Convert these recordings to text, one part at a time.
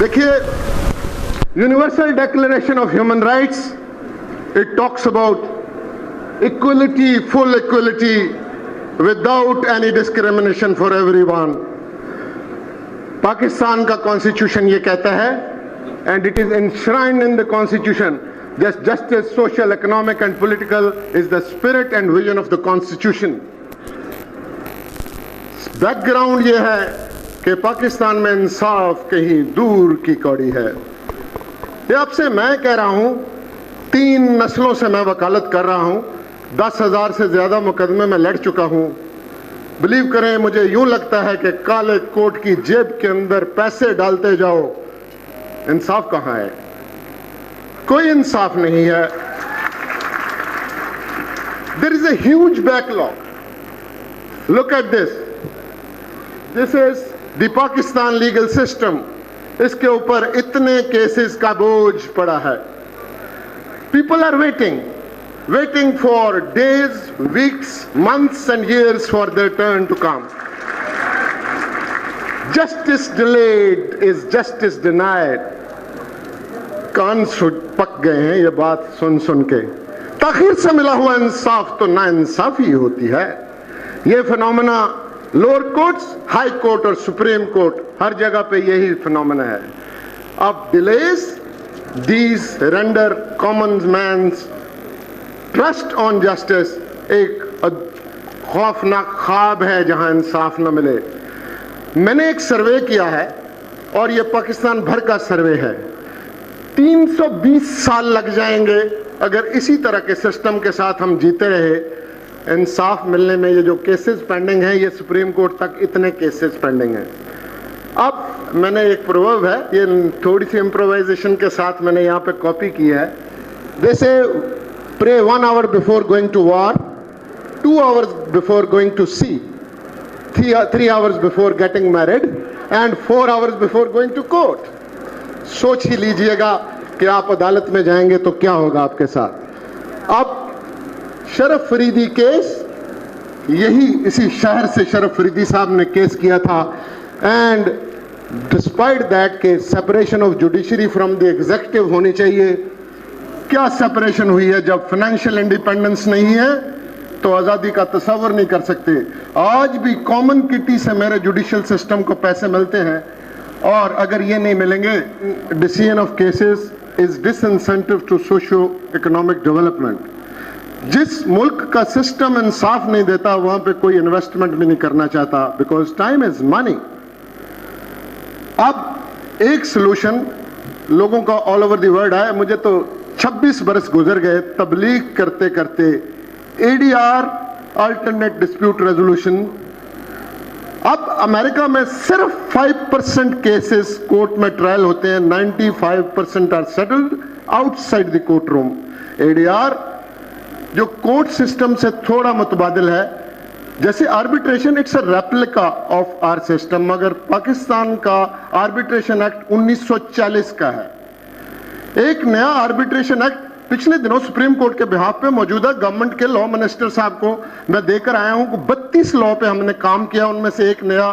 देखिए, universal declaration of human rights, it talks about equality, full equality without any discrimination for everyone. Pakistan का constitution ये कहता है, and it is enshrined in the constitution, just justice, social, economic and political is the spirit and vision of the constitution. Background ये है कि पाकिस्तान में इंसाफ कहीं दूर की कौड़ी है. ये आपसे मैं कह रहा हूं, 3 नस्लों से मैं वकालत कर रहा हूं, 10,000 से ज्यादा मुकदमे में लड़ चुका हूं. बिलीव करें, मुझे यूं लगता है कि काले कोट की जेब के अंदर पैसे डालते जाओ, इंसाफ कहां है? कोई इंसाफ नहीं है. There is a huge backlog. Look at this. This is the Pakistan legal system. इसके ऊपर इतने केसेस का बोझ पड़ा है. People are waiting for days, weeks, months and years for their turn to come. Justice delayed is justice denied. कान पक गए हैं ये बात सुन के. ताखीर से मिला हुआ इंसाफ तो नाइंसाफी होती है. ये phenomena lower courts, high court और सुप्रीम कोर्ट हर जगह पे यही फिनोमेना है. अब delays these render common man's trust on justice एक खौफनाक ख्वाब है जहां इंसाफ न मिले. मैंने एक सर्वे किया है और ये पाकिस्तान भर का सर्वे है. 320 साल लग जाएंगे अगर इसी तरह के सिस्टम के साथ हम जीते रहे इंसाफ मिलने में. ये जो केसेस पेंडिंग हैं, ये सुप्रीम कोर्ट तक इतने केसेस पेंडिंग हैं. अब मैंने एक प्रोवर्ब है, ये थोड़ी सी इम्प्रोवाइजेशन के साथ मैंने यहाँ पे कॉपी की है. जैसे pray 1 hour before going to war, 2 hours before going to sea, 3 hours before getting married and 4 hours before going to court. सोच ही लीजिएगा कि आप अदालत में जाएंगे तो क्या होगा आपके साथ. अब शरफ फरीदी केस, यही इसी शहर से शरफ फरीदी साहब ने केस किया था. एंड डिस्पाइट दैट के separation of judiciary from the executive होनी चाहिए. क्या सेपरेशन हुई है? जब फाइनेंशियल इंडिपेंडेंस नहीं है तो आज़ादी का तस्वर नहीं कर सकते. आज भी कॉमन किटी से मेरे जुडिशियल सिस्टम को पैसे मिलते हैं और अगर ये नहीं मिलेंगे, decision of cases is disincentive to socio economic development. जिस मुल्क का सिस्टम इंसाफ नहीं देता वहां पे कोई इन्वेस्टमेंट भी नहीं करना चाहता, बिकॉज टाइम इज मनी. अब एक सोल्यूशन लोगों का ऑल ओवर द वर्ल्ड है. मुझे तो 26 बरस गुजर गए तबलीग करते करते. ADR, alternate dispute resolution. अब अमेरिका में सिर्फ 5% केसेस कोर्ट में ट्रायल होते हैं, 95% are settled outside the court room. ADR जो कोर्ट सिस्टम से थोड़ा मुतबादिल है, जैसे arbitration, it's a replica of our system. मगर पाकिस्तान का आर्बिट्रेशन एक्ट 1940 का है. एक नया आर्बिट्रेशन एक्ट पिछले दिनों सुप्रीम कोर्ट के बिहाफ पे मौजूदा गवर्नमेंट के लॉ मिनिस्टर साहब को मैं देकर आया हूं कि 32 लॉ पे हमने काम किया. उनमें से एक नया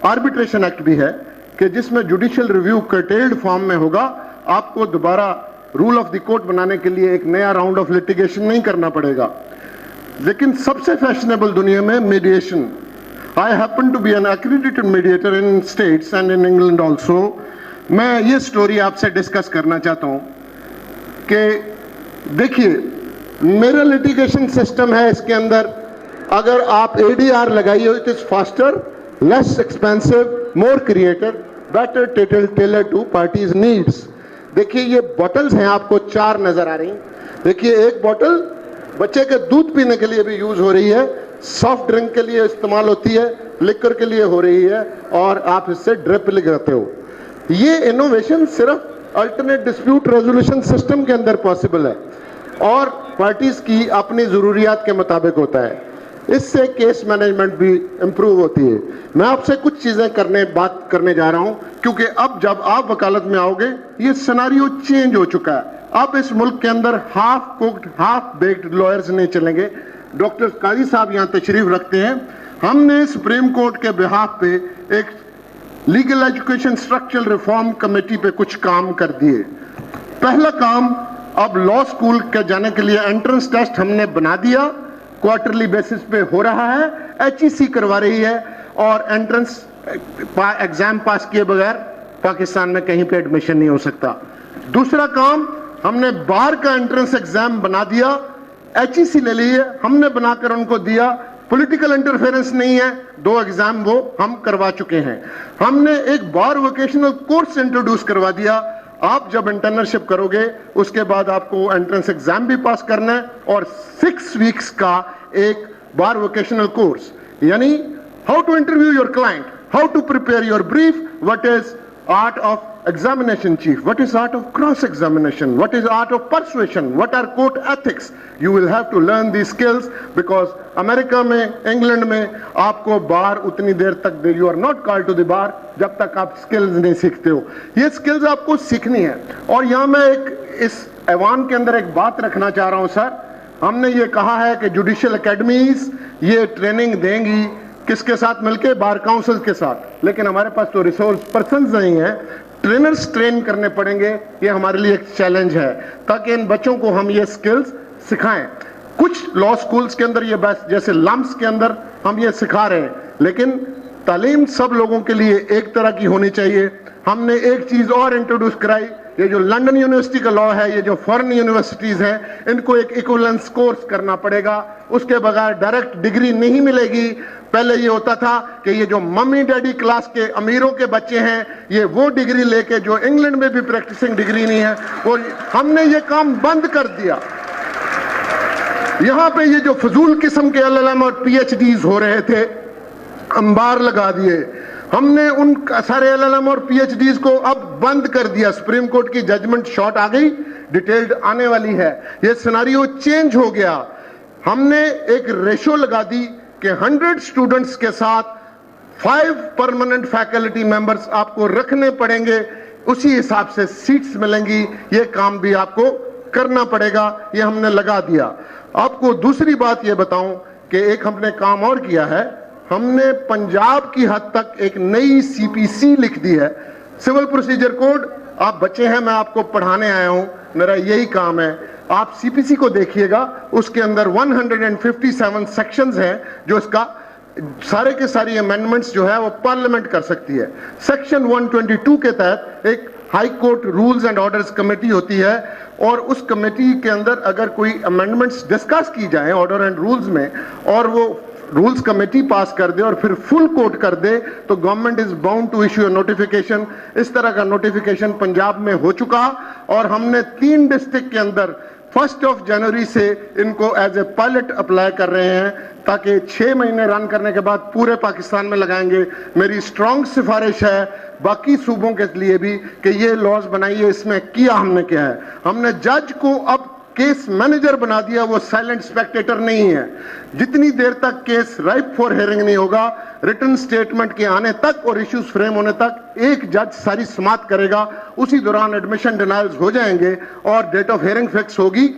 आर्बिट्रेशन एक्ट भी है कि जिसमें जुडिशियल रिव्यू कर्टेल्ड फॉर्म में होगा. आपको दोबारा रूल ऑफ द कोर्ट बनाने के लिए एक नया राउंड ऑफ लिटिगेशन नहीं करना पड़ेगा. लेकिन सबसे फैशनेबल दुनिया में mediation. I happen to be an accredited mediator in States and in England also. मैं ये स्टोरी आपसे डिस्कस करना चाहता हूं कि देखिए, मेरा लिटिगेशन सिस्टम है. इसके अंदर अगर आप ADR लगाइए, it is faster, less expensive, more creative, better tailor to parties needs. देखिए, ये बॉटल्स हैं, आपको 4 नजर आ रही. देखिए, एक बॉटल बच्चे के दूध पीने के लिए भी यूज हो रही है, सॉफ्ट ड्रिंक के लिए इस्तेमाल होती है, लिक्वर के लिए हो रही है, और आप इससे ड्रिप लगाते हो. ये इनोवेशन सिर्फ अल्टरनेट डिस्प्यूट रेजोल्यूशन सिस्टम के अंदर पॉसिबल है और पार्टीज की अपनी जरूरियात के मुताबिक होता है. इससे केस मैनेजमेंट भी इंप्रूव होती है. मैं आपसे कुछ चीजें बात करने जा रहा हूं क्योंकि अब जब आप वकालत में आओगे ये सिनेरियो चेंज हो चुका है. अब इस मुल्क के अंदर half cooked half baked lawyers नहीं चलेंगे. डॉक्टर काजी साहब यहां तशरीफ रखते हैं. हमने सुप्रीम कोर्ट के बिहाफ पे एक legal education structural reform committee पे कुछ काम कर दिए। पहला काम, अब लॉ स्कूल के जाने के लिए एंट्रेंस टेस्ट हमने बना दिया, क्वार्टरली बेसिस पे हो रहा है, HEC करवा रही है, और एंट्रेंस एग्जाम पास किए बगैर पाकिस्तान में कहीं पे एडमिशन नहीं हो सकता। दूसरा काम, हमने बार का एंट्रेंस एग्जाम बना दिया, HEC ले ली है, हमने बनाकर उनको दिया, पॉलिटिकल इंटरफेरेंस नहीं है, 2 एग्जाम वो हम करवा चुके हैं। हमने एक बार वोकेशनल कोर्स इंट्रोड्यूस करवा दिया, आप जब इंटर्नशिप करोगे उसके बाद आपको एंट्रेंस एग्जाम भी पास करना है और 6 वीक्स का एक बार वोकेशनल कोर्स, यानी how to interview your client, how to prepare your brief, what is art of examination chief, what is art of cross examination, what is art of persuasion, what are court ethics. You will have to learn these skills because America में, England में आपको बार उतनी देर तक you are not called to the bar जब तक आप skills नहीं सीखते हो। ये स्किल्स आपको सीखनी है। और यहाँ मैं इस ऐवान के अंदर एक बात रखना चाह रहा हूँ सर, हमने ये कहा है कि जुडिशियल एकेडमीज ये ट्रेनिंग देंगी, किसके साथ मिलके? बार काउंसिल के साथ। लेकिन हमारे पास तो रिसोर्स पर्संस नहीं है, ट्रेनर्स ट्रेन करने पड़ेंगे। ये हमारे लिए एक चैलेंज है ताकि इन बच्चों को हम ये स्किल्स सिखाएं। कुछ लॉ स्कूल्स के अंदर ये बस जैसे लम्स के अंदर हम ये सिखा रहे हैं, लेकिन तालीम सब लोगों के लिए एक तरह की होनी चाहिए। हमने एक चीज और इंट्रोड्यूस कराई, ये जो लंदन यूनिवर्सिटी का लॉ है, ये जो फॉरेन यूनिवर्सिटीज हैं, इनको एक इक्विवेलेंस कोर्स करना पड़ेगा, उसके बगैर डायरेक्ट डिग्री नहीं मिलेगी। पहले ये होता था कि ये जो मम्मी डैडी क्लास के अमीरों के बच्चे हैं, ये वो डिग्री लेके जो इंग्लैंड में भी प्रैक्टिसिंग डिग्री नहीं है, और हमने ये काम बंद कर दिया। यहां पे ये जो फजूल किस्म के LLM और PhDs हो रहे थे, अंबार लगा दिए। हमने उन सारे LLM और PhDs को अब बंद कर दिया। सुप्रीम कोर्ट की जजमेंट शॉर्ट आ गई, डिटेल्ड आने वाली है, ये सिनारियो चेंज हो गया। हमने एक रेशो लगा दी कि 100 स्टूडेंट्स के साथ 5 परमानेंट फैकल्टी मेंबर्स आपको रखने पड़ेंगे, उसी हिसाब से सीट्स मिलेंगी। ये काम भी आपको करना पड़ेगा, ये हमने लगा दिया। आपको दूसरी बात ये बताऊं कि एक हमने काम और किया है, हमने पंजाब की हद तक एक नई CPC लिख दी है, सिविल प्रोसीजर कोड। आप बच्चे हैं, मैं आपको पढ़ाने आया हूं, मेरा यही काम है। आप CPC को देखिएगा, उसके अंदर 157 सेक्शंस हैं जो इसका सारे के सारी अमेंडमेंट्स जो है वो पार्लियामेंट कर सकती है। सेक्शन 122 के तहत एक high court rules and orders committee होती है, और उस कमेटी के अंदर अगर कोई अमेंडमेंट्स डिस्कस की जाए ऑर्डर एंड रूल्स में, और वो रूल्स कमेटी पास कर दे और फिर फुल कोर्ट कर दे, तो government is bound to issue notification. इस तरह का नोटिफिकेशन पंजाब में हो चुका, और हमने 3 डिस्ट्रिक्ट के अंदर 1 जनवरी से इनको एज ए पायलट अप्लाई कर रहे हैं, ताकि 6 महीने रन करने के बाद पूरे पाकिस्तान में लगाएंगे। मेरी स्ट्रांग सिफारिश है बाकी सूबों के लिए भी कि ये लॉज बनाइए। इसमें किया हमने क्या है, हमने जज को अब केस मैनेजर बना दिया, वो साइलेंट स्पेक्टेटर नहीं है। जितनी देर तक केस राइप फॉर हियरिंग नहीं होगा, रिटन स्टेटमेंट के आने तक और इश्यूज फ्रेम होने तक एक जज सारी समाप्त करेगा। उसी दौरान एडमिशन डिनायल्स हो जाएंगे और डेट ऑफ हियरिंग फिक्स होगी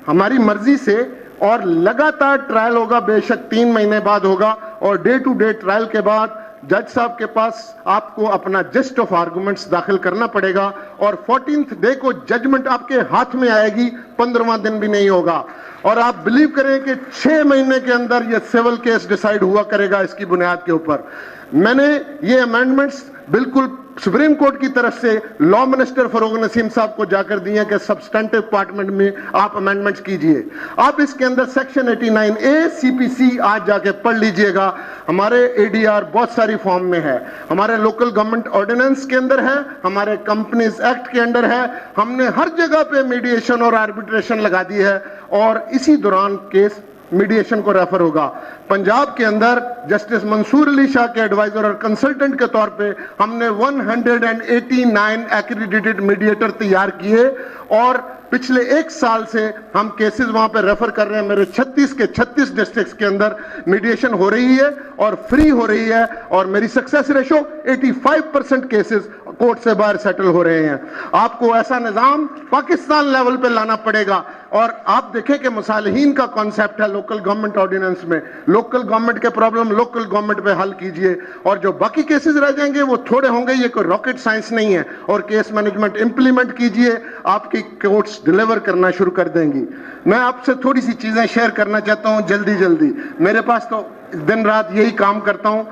हमारी मर्जी से, और लगातार ट्रायल होगा, बेशक 3 महीने बाद होगा, और डे टू डे ट्रायल के बाद जज साहब के पास आपको अपना जिस्ट ऑफ आर्गुमेंट्स दाखिल करना पड़ेगा, और 14th डे को जजमेंट आपके हाथ में आएगी, 15वां दिन भी नहीं होगा। और आप बिलीव करें कि 6 महीने के अंदर ये सिविल केस डिसाइड हुआ करेगा इसकी बुनियाद के ऊपर। मैंने ये अमेंडमेंट्स बिल्कुल सुप्रीम कोर्ट की तरफ से लॉ मिनिस्टर फरोग नसीम साहब को जाकर दिए कि सब्सटेंटिव पार्टमेंट में आप अमेंडमेंट्स कीजिए। आप इसके अंदर सेक्शन 89A CPC आज जाके पढ़ लीजिएगा। हमारे ADR बहुत सारी फॉर्म में है, हमारे लोकल गवर्नमेंट ऑर्डिनेंस के अंदर है, हमारे कंपनीज एक्ट के अंदर है। हमने हर जगह पे मीडिएशन और आर्बिट्रेशन लगा दी है, और इसी दौरान केस मीडिएशन को रेफर होगा। पंजाब के अंदर जस्टिस मंसूर अली शाह के एडवाइजर और कंसल्टेंट के तौर पे हमने 189 एक्रीडिटेड मीडिएटर तैयार किए, और पिछले एक साल से हम केसेस वहां पे रेफर कर रहे हैं। मेरे 36 के 36 डिस्ट्रिक्ट्स के अंदर मीडिएशन हो रही है और फ्री हो रही है, और मेरी सक्सेस रेशो 85% केसेस कोर्ट से बाहर सेटल हो रहे हैं। आपको ऐसा निजाम पाकिस्तान लेवल पे लाना पड़ेगा। और आप देखें कि मुसालिहीन का कॉन्सेप्ट है लोकल गवर्नमेंट ऑर्डिनेंस में, लोकल गवर्नमेंट के प्रॉब्लम लोकल गवर्नमेंट पे हल कीजिए, और जो बाकी केसेस रह जाएंगे वो थोड़े होंगे, ये कोई रॉकेट साइंस नहीं है। और केस मैनेजमेंट इंप्लीमेंट कीजिए, आपकी कोर्ट्स डिलीवर करना शुरू कर देंगी। मैं आपसे थोड़ी सी चीजें शेयर करना चाहता हूं जल्दी, मेरे पास तो दिन रात यही काम करता हूं।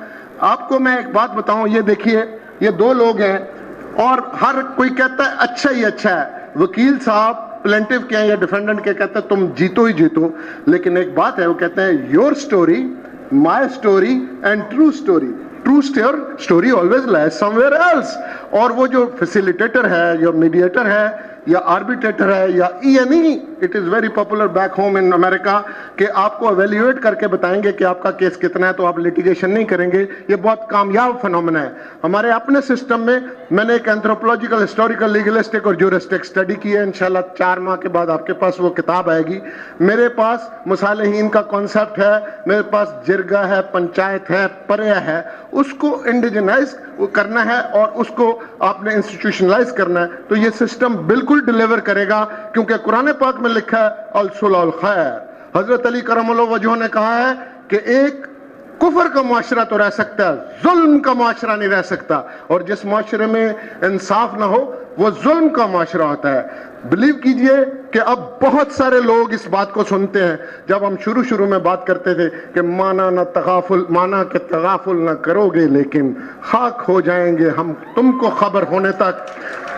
आपको मैं एक बात बताऊं, ये देखिए, ये दो लोग हैं और हर कोई कहता है अच्छा ही अच्छा है। वकील साहब प्लेंटिव के हैं या डिफेंडेंट के, कहते हैं तुम जीतो ही जीतो, लेकिन एक बात है, वो कहते हैं your story, my story and true story, true story always lies somewhere else. और वो जो फैसिलिटेटर है या मीडिएटर है या आर्बिट्रेटर है या ENE, it is very popular back home in America, कि आपको एवेल्युएट करके बताएंगे कि आपका केस कितना है, तो आप लिटिगेशन नहीं करेंगे। ये बहुत कामयाब फिनोमेना है हमारे अपने सिस्टम में। मैंने एक एंथ्रोपोलॉजिकल, हिस्टोरिकल, लीगलिस्टिक और ज्यूरिस्टिक स्टडी की है। इंशाल्लाह 4 माह के बाद आपके पास वो किताब आएगी। मेरे पास मुसालिहीन का कॉन्सेप्ट है, मेरे पास जिरगा है, पंचायत है, पर्या है, उसको इंडिजिनाइज करना है और उसको आपने इंस्टीट्यूशनलाइज करना है, तो ये सिस्टम बिल्कुल डिलीवर करेगा। क्योंकि कुरान पाक में लिखा है अल सुलह अल खैर। हजरत अली करमल्लाहु वजहू ने कहा है कि एक कुफर का मुआशरा तो रह सकता है, जुल्म का मुआशरा नहीं रह सकता, और जिस मुआशरे में इंसाफ ना हो वो जुल्म का मुआशरा होता है। बिलीव कीजिए कि अब बहुत सारे लोग इस बात को सुनते हैं। जब हम शुरू में बात करते थे कि माना के तगाफुल ना करोगे लेकिन खाक हो जाएंगे हम तुमको खबर होने तक,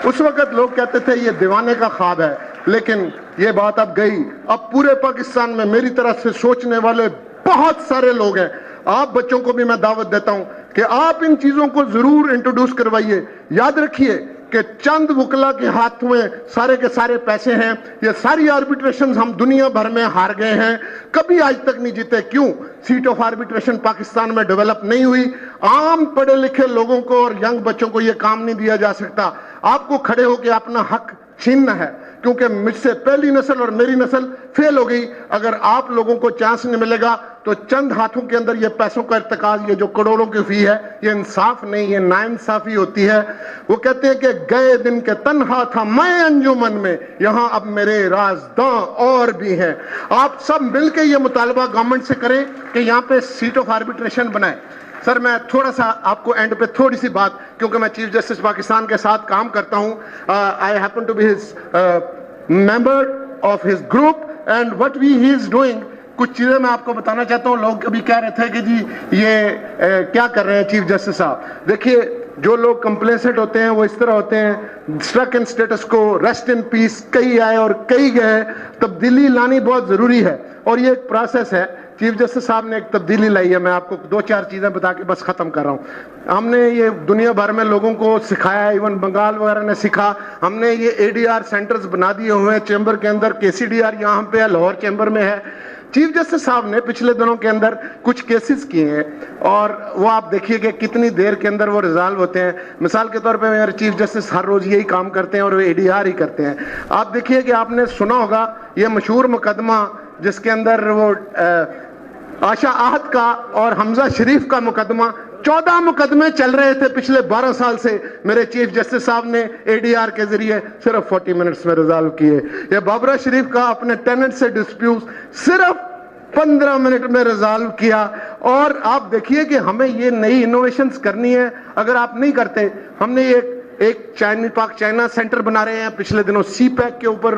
उस वक्त लोग कहते थे ये दीवाने का ख्वाब है। लेकिन ये बात अब गई। अब पूरे पाकिस्तान में मेरी तरफ से सोचने वाले बहुत सारे लोग हैं। आप बच्चों को भी मैं दावत देता हूं कि आप इन चीजों को जरूर इंट्रोड्यूस करवाइए। याद रखिए कि चंद वकला के हाथ में सारे के सारे पैसे हैं। ये सारी आर्बिट्रेशन हम दुनिया भर में हार गए हैं, कभी आज तक नहीं जीते। क्यों? सीट ऑफ आर्बिट्रेशन पाकिस्तान में डेवलप नहीं हुई। आम पढ़े लिखे लोगों को और यंग बच्चों को यह काम नहीं दिया जा सकता। आपको खड़े होकर अपना हक छीनना है, क्योंकि मुझसे पहली नस्ल और मेरी नस्ल फेल हो गई। अगर आप लोगों को चांस नहीं मिलेगा तो चंद हाथों के अंदर ये पैसों का इर्तिकाज, ये जो करोड़ों की फी है, ये इंसाफ नहीं, ये नाइंसाफी होती है। वो कहते हैं कि गए दिन के तन्हा था मैं अंजुमन में, यहां अब मेरे राजदां और भी हैं। आप सब मिलकर ये मुतालबा गवर्नमेंट से करें कि यहां पे सीट ऑफ आर्बिट्रेशन बनाए। सर मैं थोड़ा सा आपको एंड पे थोड़ी सी बात, क्योंकि मैं चीफ जस्टिस पाकिस्तान के साथ काम करता हूं, I happen to be his member of his group and what he is doing. कुछ चीजें मैं आपको बताना चाहता हूं। लोग कभी कह रहे थे कि जी ये क्या कर रहे हैं चीफ जस्टिस साहब। देखिए, जो लोग कंप्लेसेंट होते हैं वो इस तरह होते हैं, स्ट्रक इन स्टेटस को, रेस्ट इन पीस, कई आए और कई गए। तब्दीली लानी बहुत जरूरी है और ये एक प्रोसेस है। चीफ जस्टिस साहब ने एक तब्दीली लाई है। मैं आपको 2-4 चीजें बता के बस खत्म कर रहा हूं। हमने ये दुनिया भर में लोगों को सिखाया, इवन बंगाल वगैरह ने सीखा। हमने ये ADR सेंटर्स बना दिए हुए हैं चैम्बर के अंदर। KCDR यहाँ पे है, लाहौर चैम्बर में है। चीफ जस्टिस साहब ने पिछले दिनों के अंदर कुछ केसेस किए हैं और वो आप देखिए कि कितनी देर के अंदर वो रिजॉल्व होते हैं। मिसाल के तौर पे मेरे चीफ जस्टिस हर रोज यही काम करते हैं और वो ADR ही करते हैं। आप देखिए कि आपने सुना होगा ये मशहूर मुकदमा जिसके अंदर वो आशा आहत का और हमजा शरीफ का मुकदमा, 14 मुकदमे चल रहे थे पिछले 12 साल से। मेरे चीफ जस्टिस साहब ने ADR के जरिए सिर्फ 40 मिनट्स में रिजॉल्व किए। ये बाबरा शरीफ का अपने टेनेंट से डिस्प्यूट सिर्फ 15 मिनट में रिजॉल्व किया। और आप देखिए कि हमें ये नई इनोवेशंस करनी है। अगर आप नहीं करते, हमने एक पाक चाइना सेंटर बना रहे हैं। पिछले दिनों CPAC के ऊपर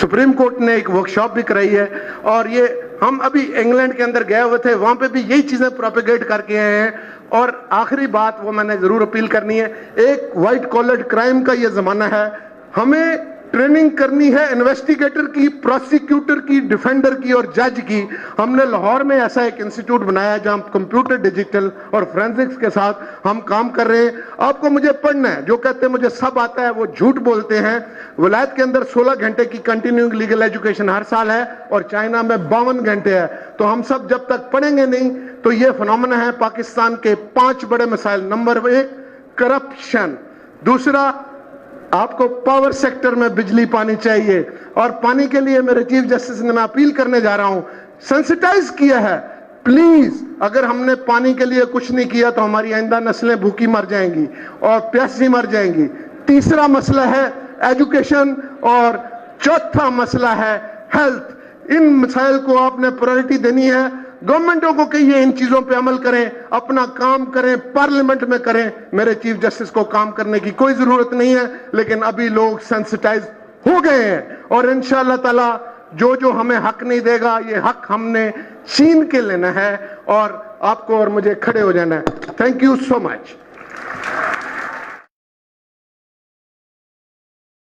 सुप्रीम कोर्ट ने एक वर्कशॉप भी कराई है। और ये हम अभी इंग्लैंड के अंदर गए हुए थे, वहां पे भी यही चीजें प्रोपेगेट करके आए हैं। और आखिरी बात वो मैंने जरूर अपील करनी है, एक व्हाइट कॉलर क्राइम का ये जमाना है। हमें ट्रेनिंग करनी है इन्वेस्टिगेटर की, प्रोसिक्यूटर की, डिफेंडर की और जज की। हमने लाहौर में ऐसा एक इंस्टीट्यूट बनाया जहां कंप्यूटर, डिजिटल और फोरेंसिक्स के साथ हम काम कर रहे हैं। आपको मुझे पढ़ना है, जो कहते हैं मुझे सब आता है वो झूठ बोलते हैं। विलायत के अंदर 16 घंटे की कंटिन्यूइंग लीगल एजुकेशन हर साल है और चाइना में 52 घंटे है। तो हम सब जब तक पढ़ेंगे नहीं तो ये फिनोमेना है। पाकिस्तान के 5 बड़े मसाइल, नंबर 1 करप्शन, दूसरा آپ کو پاور سیکٹر میں بجلی پانی چاہیے، اور پانی کے لیے میرے چیف جسٹس نے میں اپیل کرنے جا رہا ہوں، سینسٹائز کیا ہے، پلیز اگر ہم نے پانی کے لیے کچھ نہیں کیا تو ہماری آئندہ نسلیں بھوکی مر جائیں گی اور پیاسی مر جائیں گی۔ تیسرا مسئلہ ہے ایجوکیشن، اور چوتھا مسئلہ ہے ہیلتھ۔ ان مسائل کو آپ نے پرائرٹی دینی ہے، گورنمنٹوں کو کہیے ان چیزوں پہ عمل کریں، اپنا کام کریں، پارلیمنٹ میں کریں۔ میرے چیف جسٹس کو کام کرنے کی کوئی ضرورت نہیں ہے، لیکن ابھی لوگ سینسٹائز ہو گئے ہیں، اور انشاءاللہ تعالی جو ہمیں حق نہیں دے گا، یہ حق ہم نے چھین کے لینا ہے، اور آپ کو اور مجھے کھڑے ہو جانا ہے۔ Thank you so much.